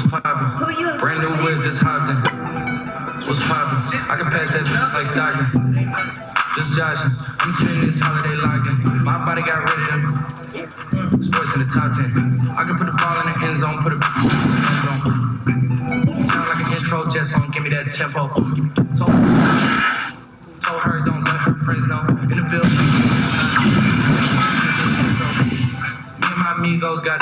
poppin'? Brand new whip, just hopped in. What's poppin'? I can pass that like Stockton. Just joshing. I'm spending this holiday locking. My body got rid of them. Sports in the top 10. I can put the ball in the end zone, put it on. Sound like an intro jet song, give me that tempo. Told her, don't let her friends know. In the building. Me and my amigos got.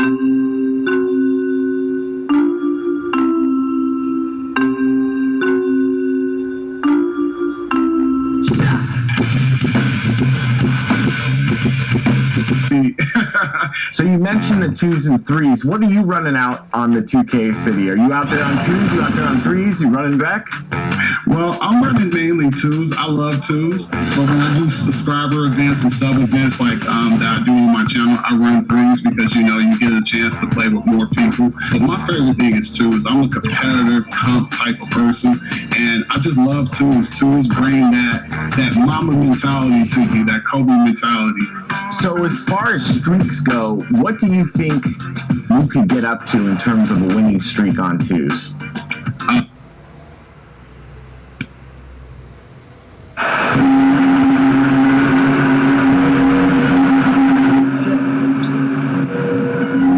So you mentioned the 2s and 3s. What are you running out on the 2K City? Are you out there on 2s? You out there on 3s? You running back? Well, I'm running mainly 2s. I love 2s. But when I do subscriber events and sub events like that I do on my channel, I run 3s because, you know, you get a chance to play with more people. But my favorite thing is 2s. I'm a competitive, comp type of person. And I just love 2s. 2s bring that mama mentality to you, that Kobe mentality. So as far as streaks go, what do you think you could get up to in terms of a winning streak on 2s?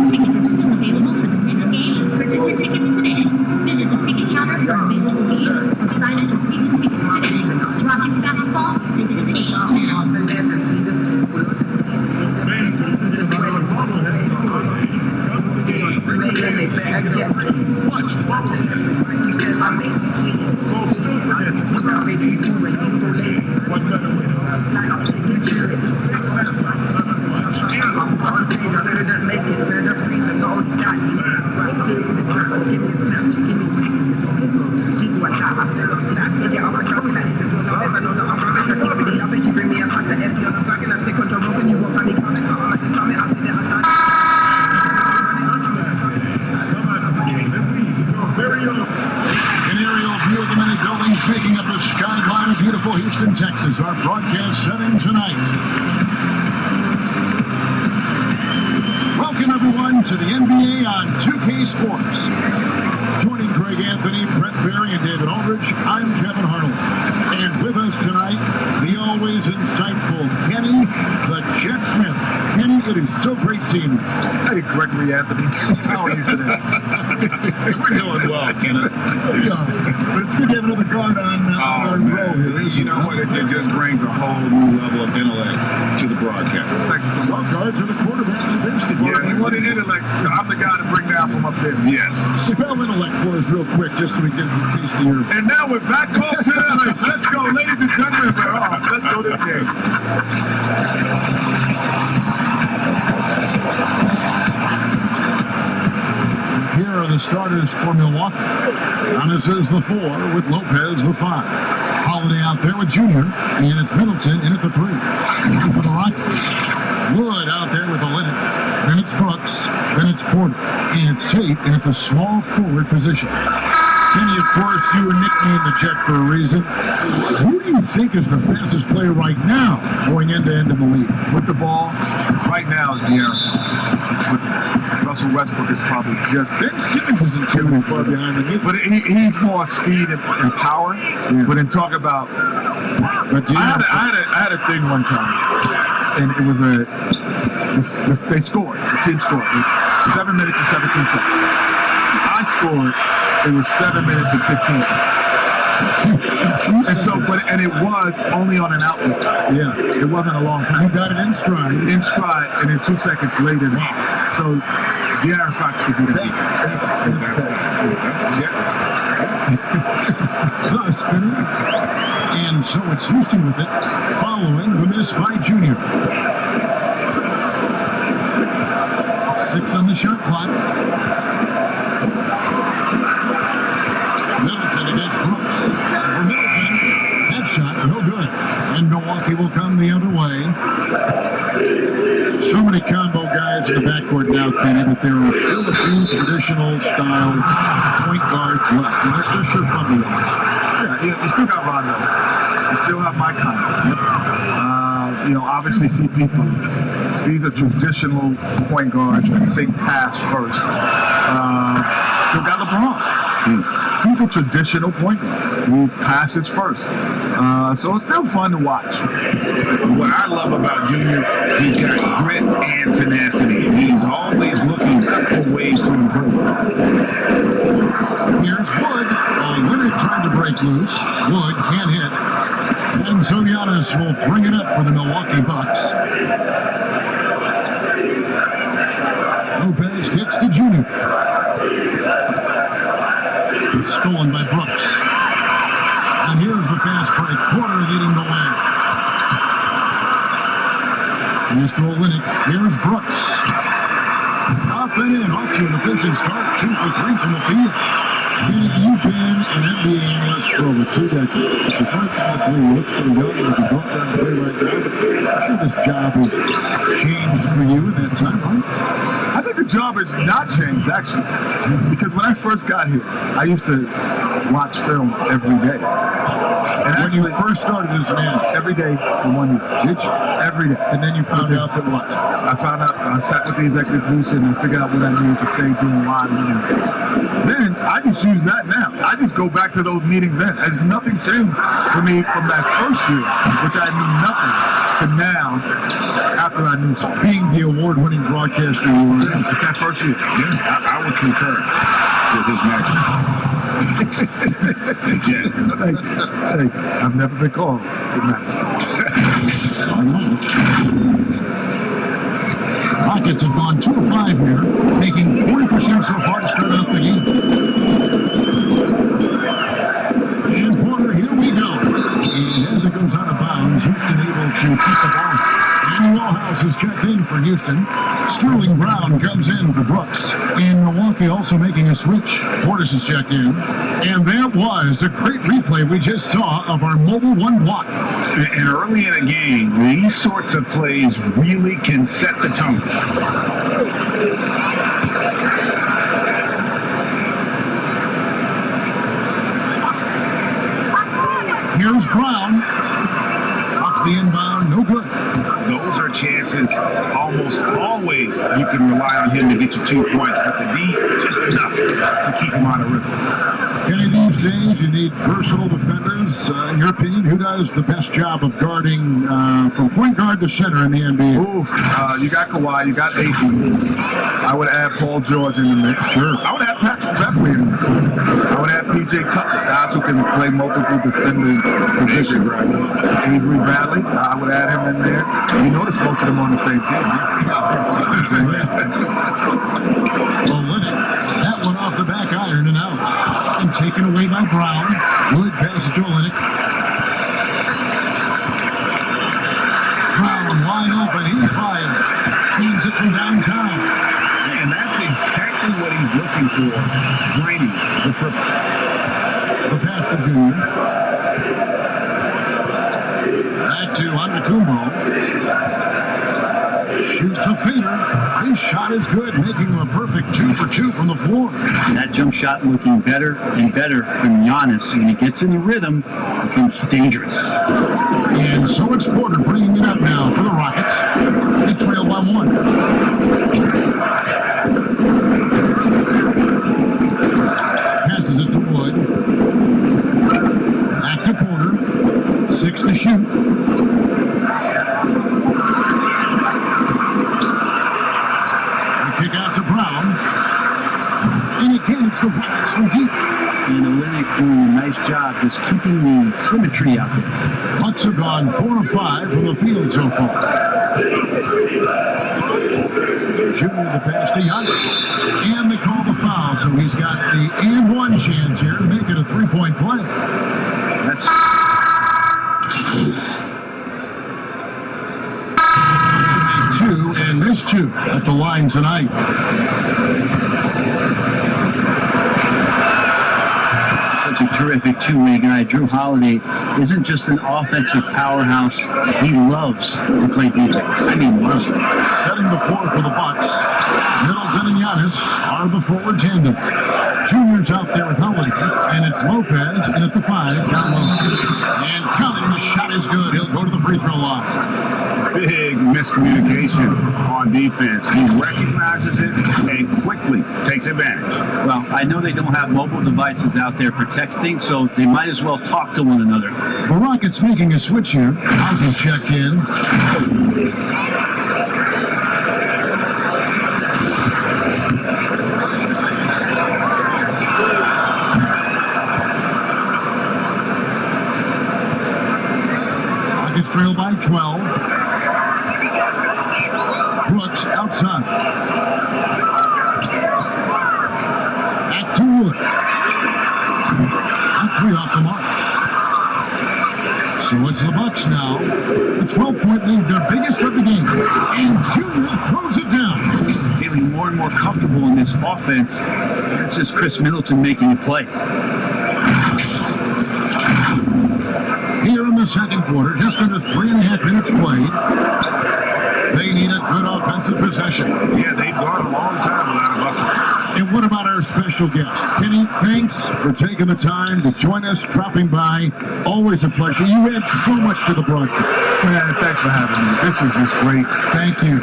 Tickets are still available for the next game. Purchase your tickets today. Visit the ticket counter for available games or sign up for season tickets today. Rockets basketball, visit the page now. Making up the skyline of beautiful Houston, Texas, our broadcast setting tonight. Welcome, everyone, to the NBA on 2K Sports. Joining Greg Anthony, Brett Berry, and David Aldridge, I'm Kevin Harlan. And with us tonight, the always insightful Kenny, the Jet Smith. Kenny, it is so great seeing you. Hey, Gregory Anthony. How are you today? We're doing well, Kenneth. But it's good to have another guard on our roll here. You know what? It just brings a whole new level of intellect to the broadcast. Thank you so much. Guards are the quarterbacks of bench. Yeah, you wanted intellect. So I'm the guy to bring down from up there. Yes. Spell intellect for us real quick, just so we get a taste of yours. And now we're back home to the Let's go, ladies and gentlemen. We're off. Let's go this game. Here are the starters for Milwaukee. Giannis is the 4 with Lopez the 5. Holiday out there with Junior, and it's Middleton in at the 3. And for the Rockets, Wood out there with Olynyk. Then it's Brooks. Then it's Portis. And it's Tate in at the small forward position. Kenny, of course, you were nicknamed the Jet for a reason. Who do you think is the fastest player right now going end-to-end in the league? With the ball, right now, yeah. Russell Westbrook is probably just. Ben Simmons isn't too far behind him. But he's more speed and power. Yeah. But in talk about. I had a thing one time, and it was they scored. The team scored. 7 minutes and 17 seconds. I scored. It was 7 minutes and 15 seconds. And it was only on an outlet. Yeah, it wasn't a long time. You got it in stride. In stride, and then 2 seconds later. So, De'Aaron Fox could do that. Thus, and so it's Houston with it, following the miss by Junior. 6 on the shot clock. Middleton against Brooks. For Middleton, headshot, no good. And Milwaukee will come the other way. So many combo guys in the backcourt now, Kenny, but there are still a few traditional style point guards left. And they're sure fun to watch. Yeah, you still got Rondo. You still have Mike Conley. Obviously CP3. He's a traditional point guard. Think pass first. Still got LeBron. He's a traditional point guard who passes first. So it's still fun to watch. What I love about Junior, he's got grit and tenacity. He's always looking for ways to improve. Here's Wood. Olynyk trying to break loose. Wood can't hit. And so Giannis will bring it up for the Milwaukee Bucks. Lopez kicks to Junior. It's stolen by Brooks. And here's the fast break. Porter leading the way. Here's to Olynyk. Here's Brooks. Up and in. Off to an efficient start. 2 for 3 from the field. You've been an NBA analyst for over 2 decades. It's hard to believe you look so young like you don't down play right now. I'm sure this job has changed for you in that time, right? I think the job has not changed, actually. Because when I first got here, I used to watch film every day. And when you first started as an analyst? Every day for 1 year. Did you? Every day. And then you found out that what? I found out, I sat with the executive producer and figured out what I needed to say during live meetings. Then I just use that now. I just go back to those meetings then. There's nothing changed for me from that first year, which I knew nothing, to now, after I knew something. Being the award-winning broadcaster you were. It's that first year. Yeah, I would concur with his majesty. Thank you. Thank you. I've never been called His Majesty. Rockets have gone 2 of 5 here, making 40% so far to start out the game. And Porter, here we go. And as it goes out of bounds, Houston able to keep the ball. And Wallhouse is checked in for Houston. Sterling Brown comes in for Brooks. And Milwaukee also making a switch. Portis is checked in. And that was a great replay we just saw of our mobile 1 block. And early in a game, these sorts of plays really can set the tone. Here's Brown. Off the inbound, no good. Those are chances almost always you can rely on him to get you 2 points, but the D, just enough to keep him on a rhythm. Any of these days, you need versatile defenders. In your opinion, who does the best job of guarding from point guard to center in the NBA? You got Kawhi, you got AD. I would add Paul George in the mix. Sure. I would add Patrick Beverly in the mix. I would add PJ Tucker, guys who can play multiple defender positions. Avery Bradley, I would add him in there. You notice most of them on the same team. Olynyk, that one off the back iron and out. And taken away by Brown. Wood passes to Olynyk. Brown wide open. He fires. Cleans it from downtown. And that's exactly what he's looking for. Draining the triple. The pass to Junior. Back to Antetokounmpo. Shoots a fader. His shot is good, making him a perfect 2 for 2 from the floor. That jump shot looking better and better from Giannis. When he gets in the rhythm, it becomes dangerous. And so it's Porter bringing it up now for the Rockets. They trail by 1. Passes it to Wood. Back to Porter. 6 to shoot. Kick out to Brown. And again, it's the Rockets from deep. And Olynyk doing a nice job just keeping the symmetry out there. Bucks have gone 4 of 5 from the field so far. Junior the pass to Giannis. And they call the foul, so he's got the and 1 chance here to make it a 3-point play. That's... Two and miss 2 at the line tonight. Such a terrific two-way guy. Jrue Holiday isn't just an offensive powerhouse. He loves to play defense. I mean, loves it. Setting the floor for the Bucks. Middleton and Giannis are the forward tandem. Junior's out there with Olynyk, and it's Lopez in at the 5 down low. And counting, the shot is good. He'll go to the free throw line. big miscommunication on defense. He recognizes it and quickly takes advantage. Well, I know they don't have mobile devices out there for texting, so they might as well talk to one another. The Rockets making a switch here. House is checked in. Rockets trail by 12. Brooks outside. Back to Wood. And 3 off the mark. So it's the Bucks now. A 12-point lead, their biggest of the game. And Jrue throws it down. Feeling more and more comfortable in this offense. That's just Khris Middleton making a play. Here in the second quarter, just under 3.5 minutes played. They need a good offensive possession. Yeah, they've gone a long time without a bucket. And what about our special guest? Kenny, thanks for taking the time to join us, dropping by. Always a pleasure. You add so much to the broadcast. Man, thanks for having me. This is just great. Thank you.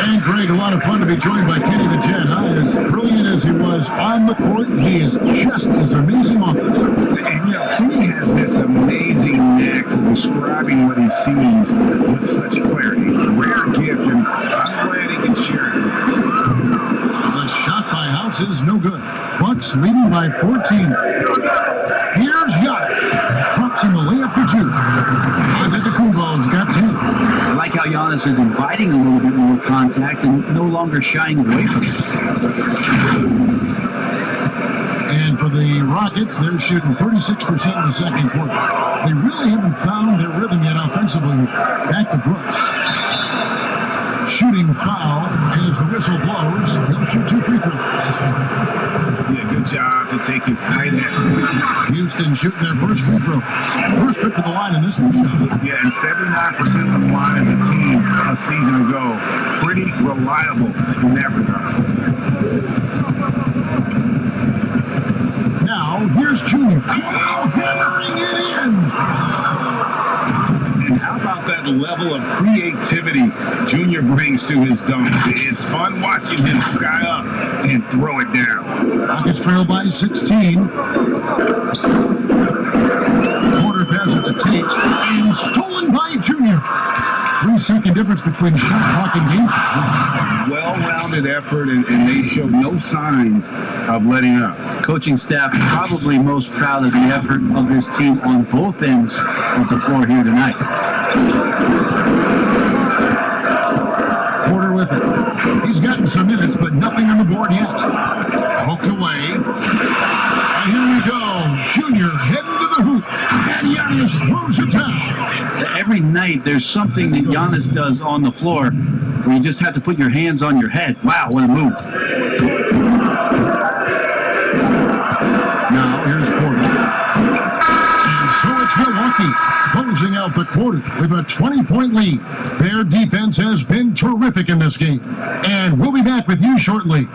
And Greg, a lot of fun to be joined by Kenny the Jet. As brilliant as he was on the court, he is just as amazing off the court. And, Kenny has this amazing knack of describing what he sees with such clarity. Rare gift, and I'm glad he can share it with us. The shot by House is no good. Bucks leading by 14. Here's Giannis. Drops in the layup for 2. And Antetokounmpo's got 10. I like how Giannis is inviting a little bit more contact and no longer shying away from it. And for the Rockets, they're shooting 36% in the second quarter. They really haven't found their rhythm yet offensively. Back to Brooks. Shooting foul as the whistle blows. He'll shoot 2 free throws. Yeah, good job to take it right at. Houston shooting their first free throw. First trip to the line in this one. Yeah, and 79% of the line as a team a season ago. Pretty reliable in that regard. Now, here's Jrue. Hammering it in. And how about that level of creativity Junior brings to his dunks? It's fun watching him sky up and throw it down. Rockets trail by 16. Porter passes to Tate. And stolen by Junior. 3-second difference between shot clock and game. Well-rounded effort, and they showed no signs of letting up. Coaching staff probably most proud of the effort of this team on both ends of the floor here tonight. Porter with it. He's gotten some minutes, but nothing on the board yet. Poked away. And here we go. Junior heading to the hoop. And Giannis throws it down. Every night there's something that Giannis does on the floor where you just have to put your hands on your head. Wow, what a move. Now here's Porter. And so it's Milwaukee closing out the quarter with a 20-point lead. Their defense has been terrific in this game. And we'll be back with you shortly.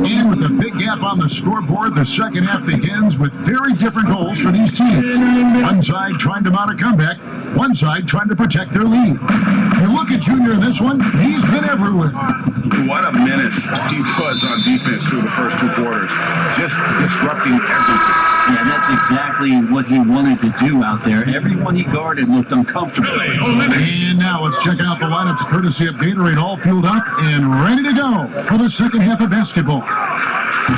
And with a big gap on the scoreboard, the second half begins with very different goals for these teams. One side trying to mount a comeback, one side trying to protect their lead. You look at Junior in this one, he's been everywhere. What a menace he was on defense through the first 2 quarters. Just disrupting everything. Yeah, that's exactly what he wanted to do out there. Everyone he guarded looked uncomfortable. And now let's check out the lineups courtesy of Gatorade, all fueled up and ready to go for the second half of basketball.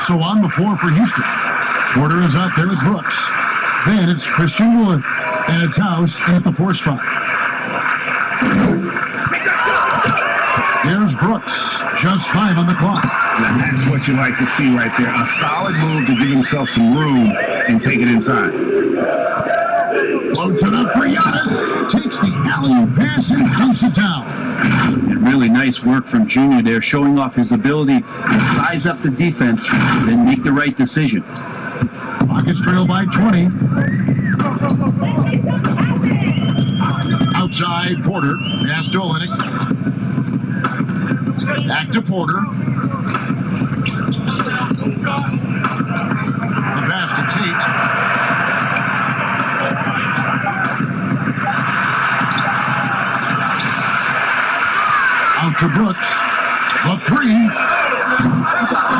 So on the floor for Houston, Porter is out there with Brooks. Then it's Christian Wood, and it's House at the 4 spot. Here's Brooks, just 5 on the clock. And that's what you like to see right there. A solid move to give himself some room and take it inside. Floats it up for Giannis. Takes the alley-oop pass and dunks it down. And really nice work from Junior there, showing off his ability to size up the defense and make the right decision. Rockets trail by 20. outside Porter. Pass to Olynyk. Back to Porter. The pass to Tate. Out to Brooks. The three.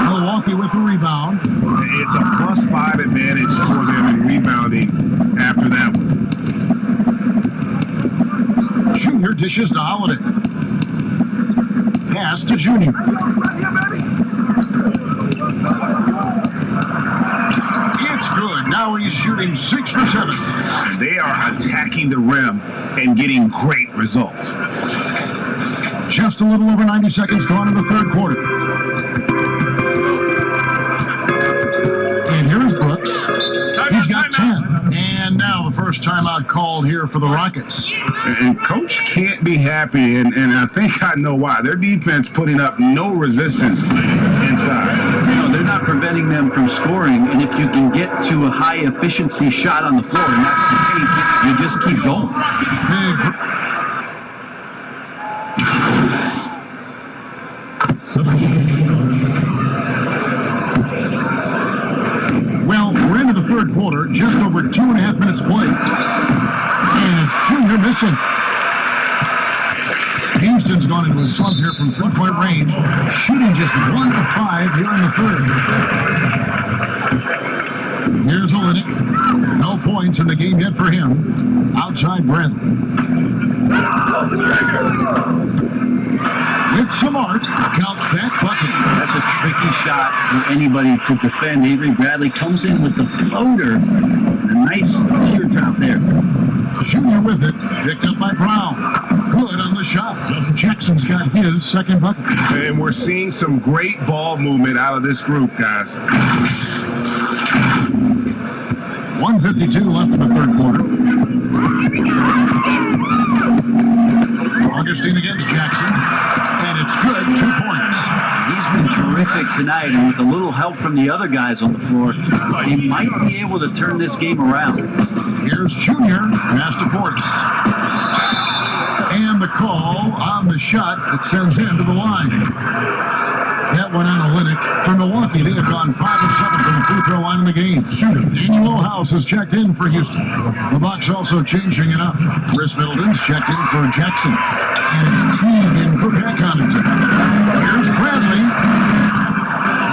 Milwaukee with the rebound. It's a +5 advantage for them in rebounding after that one. Junior dishes to Holiday. Pass to Junior. It's good. Now he's shooting 6 for 7. And they are attacking the rim and getting great results. Just a little over 90 seconds gone in the third quarter. And here's Brooks. He's got 10. And now the first timeout called here for the Rockets. And Coach can't be happy, and I think I know why. Their defense putting up no resistance inside. They're not preventing them from scoring, and if you can get to a high-efficiency shot on the floor, and that's the key, you just keep going. Well, we're into the third quarter, just over 2.5 minutes played. And it's Junior missing. Houston's gone into a slump here from three-point range, shooting just 1 of 5 here in the third. Here's Olynyk. No points in the game yet for him. Outside Bradley. With some arc, count that bucket. That's a tricky shot for anybody to defend. Avery Bradley comes in with the floater. A nice teardrop there. Junior with it, picked up by Brown. Good on the shot. Jackson's got his second bucket. And we're seeing some great ball movement out of this group, guys. 1:52 left in the third quarter. Augustine against Jackson. And it's good, 2 points. He's been terrific tonight, and with a little help from the other guys on the floor, he might be able to turn this game around. Here's Junior, pass to Portis. And the call on the shot that sends him to the line. That one on Olynyk. For Milwaukee, they have gone 5 of 7 from the free throw line in the game. Daniel House has checked in for Houston. The Bucks also changing it up. Khris Middleton's checked in for Jackson. And it's Teague in for Pat Connaughton. Here's Bradley.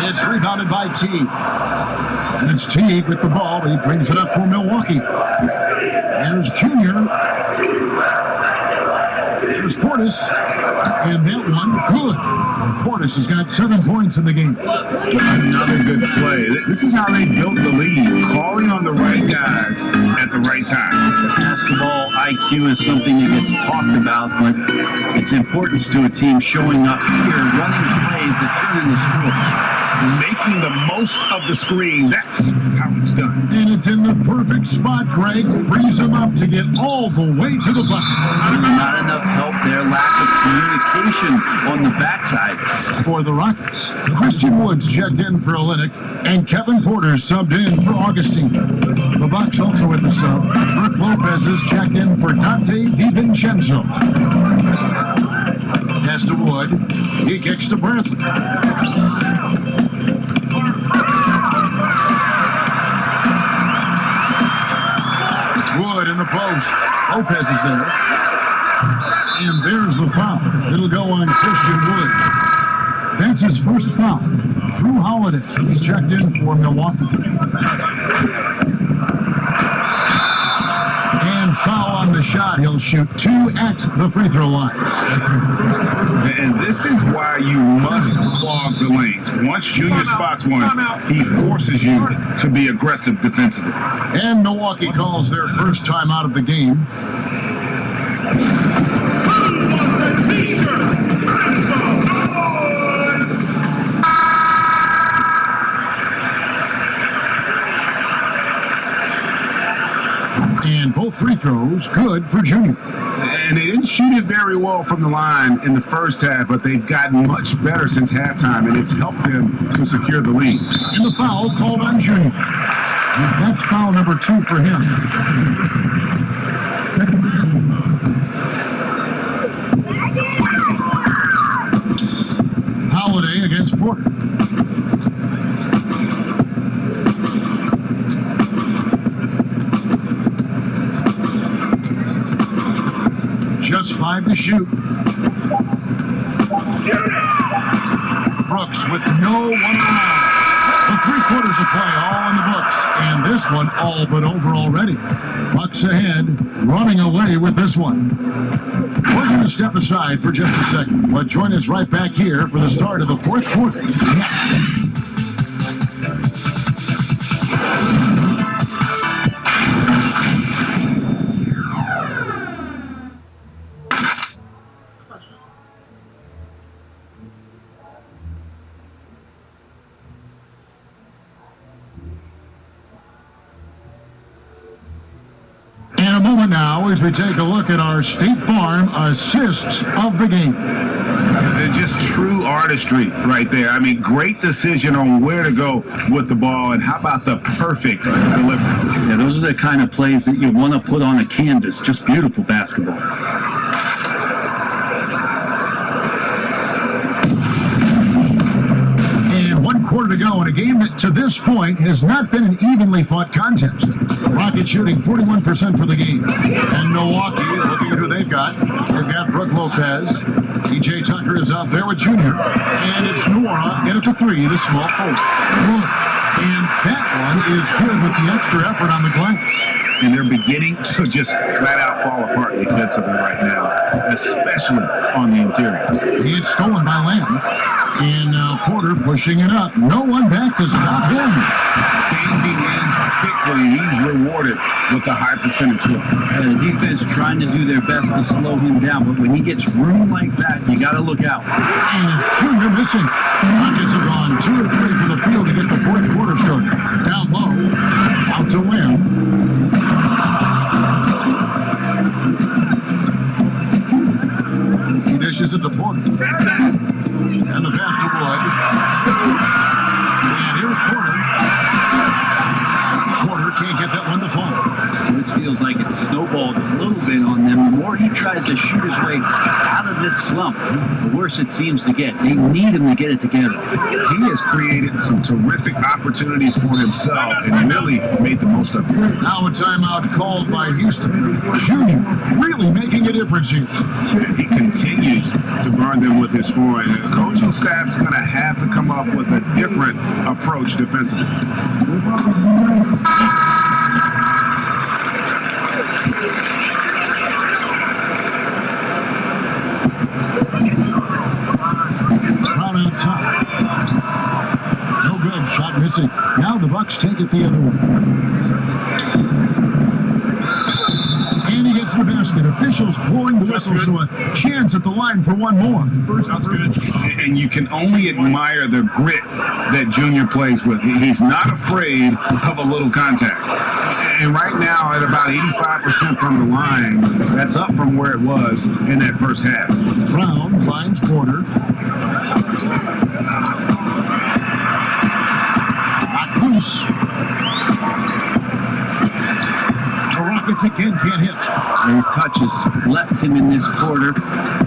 It's rebounded by Teague. And it's Teague with the ball, but he brings it up for Milwaukee. Here's Junior. Here's Portis. And that one, good. Portis has got 7 points in the game. Another good play. This is how they built the lead, calling on the right guys at the right time. Basketball IQ is something that gets talked about, but its importance to a team showing up here, running plays that turn into scores. Making the most of the screen. That's how it's done. And it's in the perfect spot. Greg frees him up to get all the way to the bucket. Not enough help there. Lack of communication on the backside for the Rockets. Christian Woods checked in for Olynyk, and Kevin Porter subbed in for Augustine. The Bucks also with the sub. Brook Lopez is checked in for Dante DiVincenzo. Pass to Wood. He kicks to Bradley. Wood in the post. Lopez is there. And there's the foul. It'll go on Christian Wood. That's his first foul. Jrue Holiday. He's checked in for Milwaukee. And foul on the shot. He'll shoot 2 at the free throw line. And this is why you must clog the lanes. Once Junior spots one, he forces you to be aggressive defensively. And Milwaukee calls their first time out of the game. And both free throws good for Junior. And they didn't shoot it very well from the line in the first half, but they've gotten much better since halftime, and it's helped them to secure the lead. And the foul called on Junior. And that's foul number 2 for him. Second team. against Porter. Just 5 to shoot. Brooks with no one around. The 3 quarters of play all in the books, and this one all but over already. Bucks ahead, running away with this one. We're going to step aside for just a second, but join us right back here for the start of the 4th quarter. And a moment now as we take a look at our State Farm assists of the game. They're just true artistry right there. I mean, great decision on where to go with the ball, and how about the perfect delivery? Yeah, those are the kind of plays that you want to put on a canvas. Just beautiful basketball. And 1 quarter to go in a game that to this point has not been an evenly fought contest. Rockets shooting 41% for the game. And Milwaukee, looking at who they've got. They've got Brooke Lopez. DJ Tucker is out there with Junior. And it's Nora in at the 3, the small forward. And that one is good with the extra effort on the glass. And they're beginning to just flat out fall apart defensively right now, especially on the interior. It's stolen by Lamb. And Porter pushing it up. No one back to stop him. Changing ends quickly. He's rewarded with a high percentage shot. The defense trying to do their best to slow him down, but when he gets room like that, you got to look out. And Junior missing. Rockets have gone 2 or 3 for the field to get the 4th quarter started. Down low, out to Lamb. He dishes it to Porter. And the pass to Wood. And here's Porter. Porter can't get that one to fall. This feels like it's snowballed a little bit on them. The more he tries to shoot his way out of this slump, the worse it seems to get. They need him to get it together. He has created some terrific opportunities for himself and really made the most of it. Now a timeout called by Houston. Junior really making a difference here. He continues to burn them with his scoring. The coaching staff's going to have to come up with a different approach defensively. Brown outside. No good. Shot missing. Now the Bucks take it the other way. And he gets the basket. Officials blowing the whistle, so a chance at the line for one more. And you can only admire the grit that Junior plays with. He's not afraid of a little contact. And right now, at about 85% from the line, that's up from where it was in that first half. Brown finds Porter. Loose. The Rockets again can't hit. And his touches left him in this quarter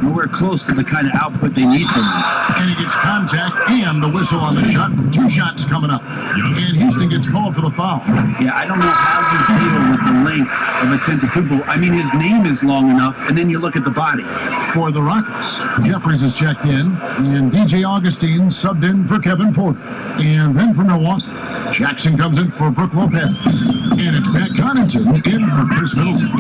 nowhere close to the kind of output they need from him. And he gets contact and the whistle on the shot. 2 shots coming up. And Houston gets called for the foul. Yeah, I don't know how you deal with the length of a Tentacumbo. I mean, his name is long enough, and then you look at the body. For the Rockets, Jeffries is checked in, and DJ Augustine subbed in for Kevin Porter. And then for Milwaukee, Jackson comes in for Brooke Lopez. And it's Pat Connaughton in for Khris Middleton.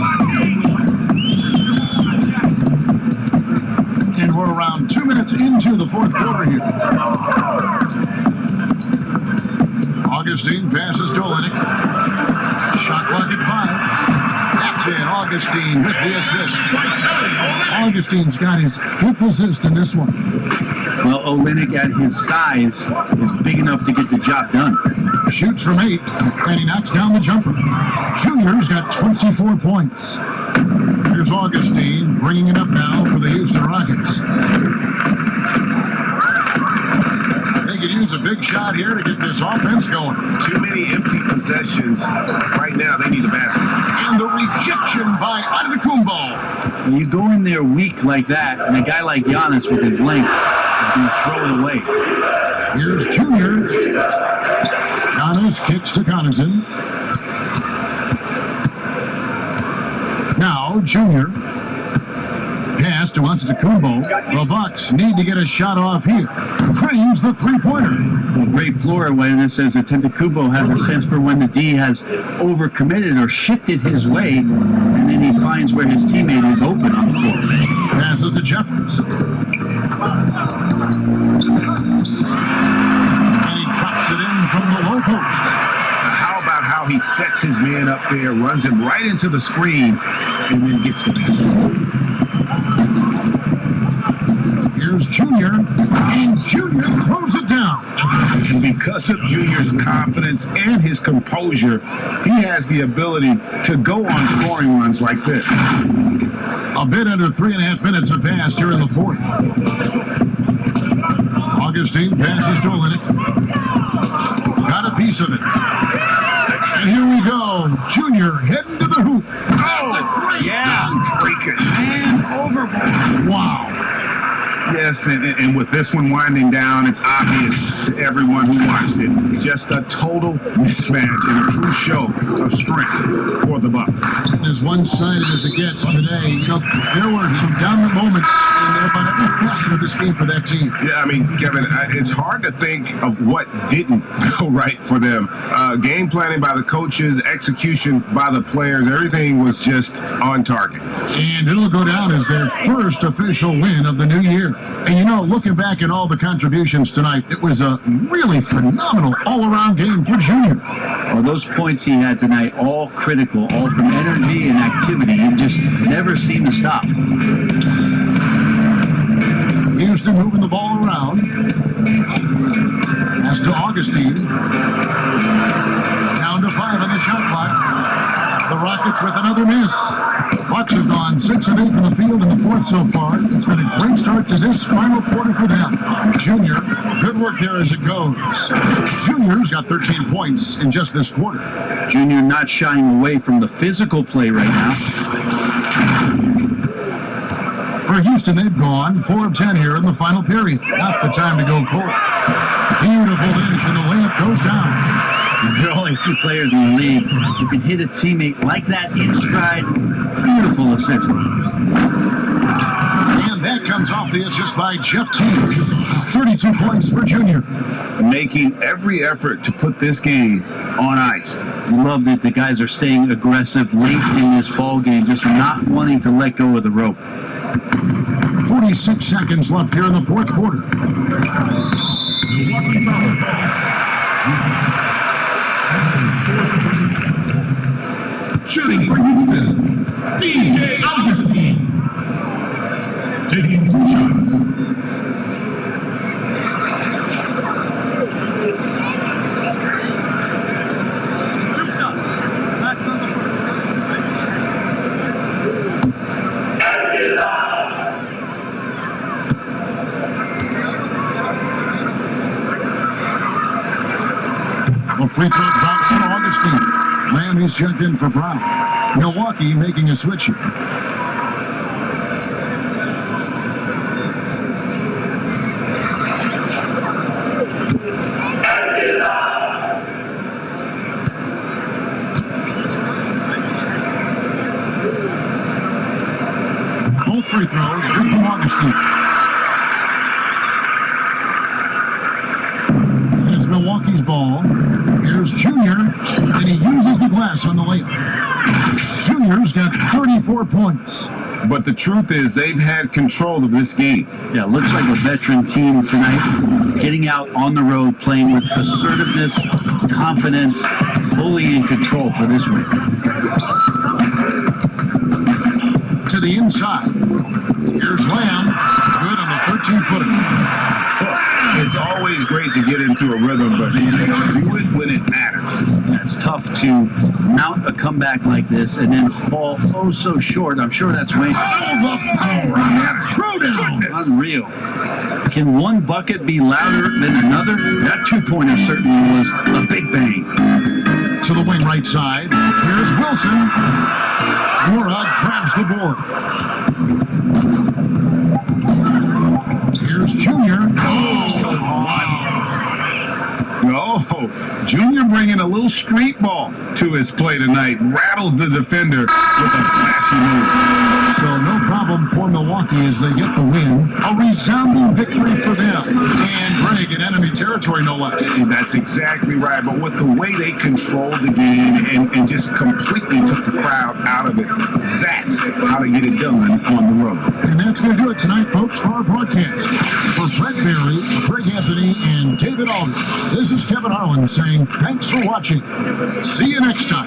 And we're around 2 minutes into the 4th quarter here. Augustine passes to Olynyk. Shot clock at 5. That's it. Augustine with the assist. Augustine's got his 5th assist in this one. Well, Olynyk at his size is big enough to get the job done. Shoots from 8, and he knocks down the jumper. Junior's got 24 points. Here's Augustine bringing it up now for the Houston Rockets. They could use a big shot here to get this offense going. Too many empty possessions. Right now, they need a basket. And the rejection by Antetokounmpo. When you go in there weak like that, and a guy like Giannis with his length is going to throw it away. Here's Junior. Giannis kicks to Connaughton. Now Junior. Pass to Antetokounmpo. The Bucks need to get a shot off here. Frames the three-pointer. Well, great floor awareness as Antetokounmpo has a sense for when the D has overcommitted or shifted his way, and then he finds where his teammate is open on the floor. Passes to Jeffers. And he drops it in from the low post. How about how he sets his man up there, runs him right into the screen, and then gets the basket. Here's Junior, and Junior throws it down. And because of Junior's confidence and his composure, he has the ability to go on scoring runs like this. A bit under 3.5 minutes have passed here in the fourth. Augustine passes to Olynyk. Got a piece of it. And here we go. Junior heading to the hoop. That's a great dunk. Freakish. And overboard. Wow. Yes, and with this one winding down, it's obvious to everyone who watched it. Just a total mismatch and a true show of strength for the Bucks. As one-sided as it gets today, you know, there were some dominant moments in there about every facet of this game for that team. Yeah, I mean, Kevin, it's hard to think of what didn't go right for them. Game planning by the coaches, execution by the players, everything was just on target. And it'll go down as their first official win of the new year. And, you know, looking back at all the contributions tonight, it was a really phenomenal all-around game for Junior. Well, those points he had tonight, all critical, all from energy and activity. He just never seemed to stop. Houston moving the ball around. Pass to Augustine. Down to 5 on the shot clock. The Rockets with another miss. Bucks have gone 6 of 8 from the field in the fourth so far. It's been a great start to this final quarter for them. Junior, good work there as it goes. Junior's got 13 points in just this quarter. Junior not shying away from the physical play right now. For Houston, they've gone 4 of 10 here in the final period. Not the time to go cold. Beautiful inch, and the layup goes down. There are only 2 players in the league who can hit a teammate like that in stride. Beautiful assist. And that comes off the assist by Jeff Teague. 32 points for Junior. Making every effort to put this game on ice. Love that the guys are staying aggressive late in this ball game, just not wanting to let go of the rope. 46 seconds left here in the fourth quarter. Shooting for Houston, DJ Augustine. Taking 2 shots. The free throw drops from Augustine. Miami's checked in for Brown. Milwaukee making a switch here. Both free throws good from Augustine. It's Milwaukee's ball. Here's Junior, and he uses the glass on the layup. Junior's got 34 points. But the truth is, they've had control of this game. Yeah, looks like a veteran team tonight, getting out on the road, playing with assertiveness, confidence, fully in control for this win. To the inside. Here's Lamb. Good on the 13-footer. It's always great to get into a rhythm, but you do it when it matters. It's tough to mount a comeback like this and then fall oh so short. I'm sure that's way unreal. Can one bucket be louder than another? That 2-pointer certainly was a big bang. To the wing right side. Here's Wilson. Murad grabs the board. Here's Junior. Oh, wow. So Junior bringing a little street ball to his play tonight. Rattles the defender with a flashy move. So no problem for Milwaukee as they get the win. A resounding victory for them. And Greg in enemy territory, no less. That's exactly right. But with the way they controlled the game and just completely took the crowd out of it, that's how to get it done on the road. And that's going to do it tonight, folks, for our broadcast. For Brett Berry, Greg Anthony, and David Aldridge, this is Kevin Harlan saying thanks for watching. See you next time.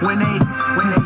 When they